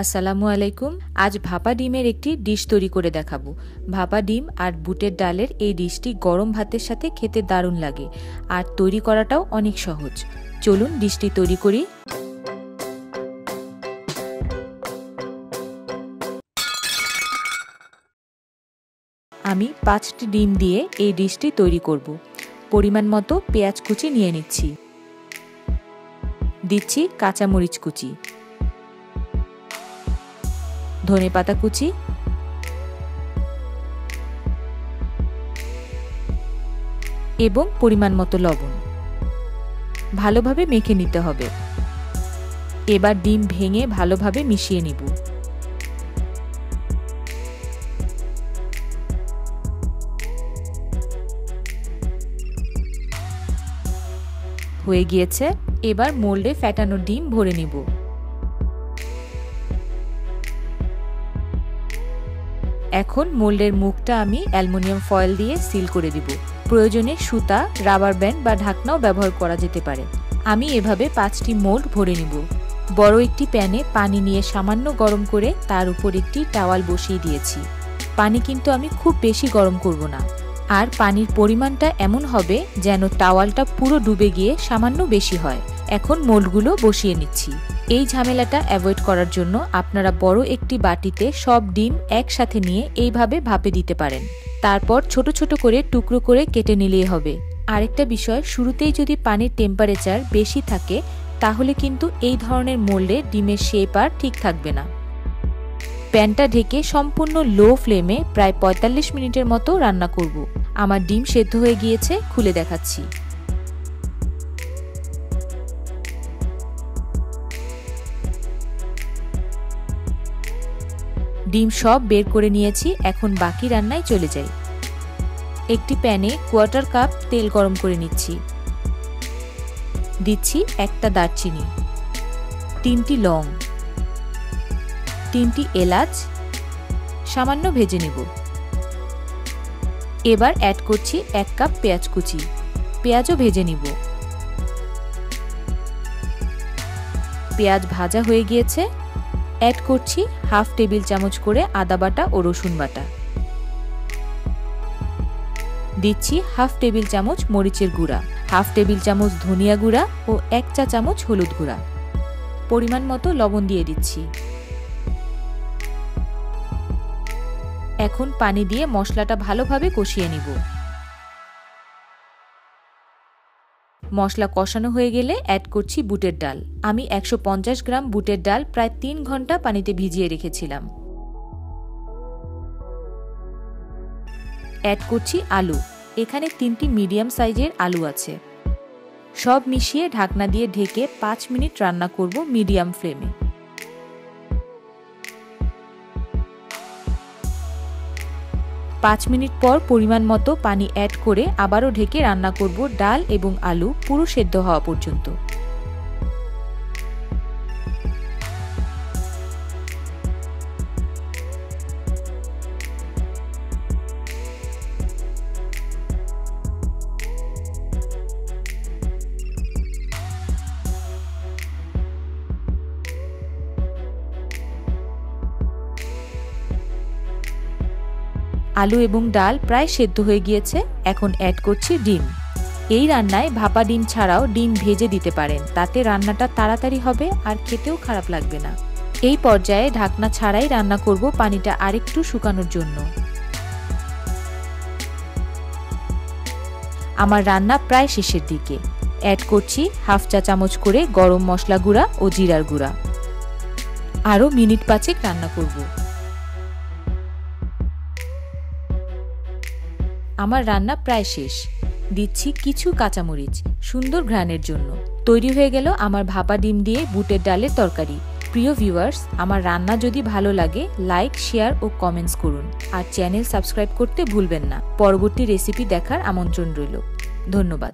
আসসালামু আলাইকুম। আজ ভাপা ডিমের একটি ডিশ তৈরি করে দেখাবো। ভাপা ডিম আর বুটের ডালের এই ডিশটি গরম ভাতের সাথে খেতে দারুণ লাগে আর তৈরি করাটাও অনেক সহজ। চলুন ডিশটি তৈরি করি। আমি 5টি ডিম দিয়ে এই ডিশটি তৈরি করব। পরিমাণ মতো পেঁয়াজ কুচি নিয়ে নিচ্ছি। দিচ্ছি কাঁচামরিচ কুচি, ধনেপাতা কুচি, এবং পরিমাণ মতো লবণ। ভালোভাবে মেখে নিতে হবে। এবার ডিম ভেঙে ভালোভাবে মিশিয়ে নিব। হয়ে গিয়েছে। এবার মোল্ডে ফ্যাটানো ডিম ভরে নিব। এখন মোল্ডের মুখটা আমি অ্যালুমিনিয়াম ফয়েল দিয়ে সিল করে দিব। প্রয়োজনে সুতা, রাবার ব্যান্ড বা ঢাকনাও ব্যবহার করা যেতে পারে। আমি এভাবে 5টি মোল্ড ভরে নিব। বড় একটি প্যানে পানি নিয়ে সামান্য গরম করে তার উপর একটি টাওয়াল বসিয়ে দিয়েছি। পানি কিন্তু আমি খুব বেশি গরম করব না, আর পানির পরিমাণটা এমন হবে যেন টাওয়ালটা পুরো ডুবে গিয়ে সামান্য বেশি হয়। এখন মোল্ডগুলো বসিয়ে নিচ্ছি। এই ঝামেলাটা অ্যাভয়েড করার জন্য আপনারা বড় একটি বাটিতে সব ডিম একসাথে নিয়ে এইভাবে ভাপে দিতে পারেন। তারপর ছোট ছোট করে টুকরো করে কেটে নিলেই হবে। আরেকটা বিষয়, শুরুতেই যদি পানির টেম্পারেচার বেশি থাকে তাহলে কিন্তু এই ধরনের মোল্ডে ডিমের শেপ আর ঠিক থাকবে না। প্যানটা ঢেকে সম্পূর্ণ লো ফ্লেমে প্রায় 45 মিনিটের মতো রান্না করব। আমার ডিম সেদ্ধ হয়ে গিয়েছে, খুলে দেখাচ্ছি। ডিম সব বের করে নিয়েছি। এখন বাকি রান্নায় চলে যাই। একটি প্যানে 1/4 কাপ তেল গরম করে নিচ্ছি। দিচ্ছি একটা দারচিনি, 3টি লং, 3টি এলাচ, সামান্য ভেজে নেব। এবার অ্যাড করছি 1 কাপ পেঁয়াজ কুচি। পেঁয়াজও ভেজে নিব। পেঁয়াজ ভাজা হয়ে গিয়েছে। অ্যাড করছি 1/2 টেবিল চামচ করে আদা বাটা ও রসুন বাটা। দিচ্ছি 1/2 টেবিল চামচ মরিচের গুঁড়া, 1/2 টেবিল চামচ ধনিয়া গুঁড়া ও 1 চা চামচ হলুদ গুঁড়া। পরিমাণ মতো লবণ দিয়ে দিচ্ছি। এখন পানি দিয়ে মশলাটা ভালোভাবে কষিয়ে নিব। মশলা কষানো হয়ে গেলে অ্যাড করছি বুটের ডাল। আমি 150 গ্রাম বুটের ডাল প্রায় 3 ঘন্টা পানিতে ভিজিয়ে রেখেছিলাম। অ্যাড করছি আলু। এখানে 3টি মিডিয়াম সাইজের আলু আছে। সব মিশিয়ে ঢাকনা দিয়ে ঢেকে 5 মিনিট রান্না করব মিডিয়াম ফ্লেমে। পাঁচ মিনিট পর পরিমাণ মতো পানি অ্যাড করে আবারও ঢেকে রান্না করব ডাল এবং আলু পুরো সেদ্ধ হওয়া পর্যন্ত। আলু এবং ডাল প্রায় সেদ্ধ হয়ে গিয়েছে। এখন অ্যাড করছি ডিম। এই রান্নায় ভাপা ডিম ছাড়াও ডিম ভেজে দিতে পারেন, তাতে রান্নাটা তাড়াতাড়ি হবে আর খেতেও খারাপ লাগবে না। এই পর্যায়ে ঢাকনা ছাড়াই রান্না করব পানিটা আরেকটু শুকানোর জন্য। আমার রান্না প্রায় শেষের দিকে। অ্যাড করছি 1/2 চা চামচ করে গরম মশলা গুঁড়া ও জিরার গুঁড়া। আরও মিনিট 5 রান্না করব। আমার রান্না প্রায় শেষ। দিচ্ছি কিছু কাঁচামরিচ সুন্দর ঘ্রাণের জন্য। তৈরি হয়ে গেল আমার ভাপা ডিম দিয়ে বুটের ডালের তরকারি। প্রিয় ভিউয়ার্স, আমার রান্না যদি ভালো লাগে লাইক, শেয়ার ও কমেন্টস করুন, আর চ্যানেল সাবস্ক্রাইব করতে ভুলবেন না। পরবর্তী রেসিপি দেখার আমন্ত্রণ রইল। ধন্যবাদ।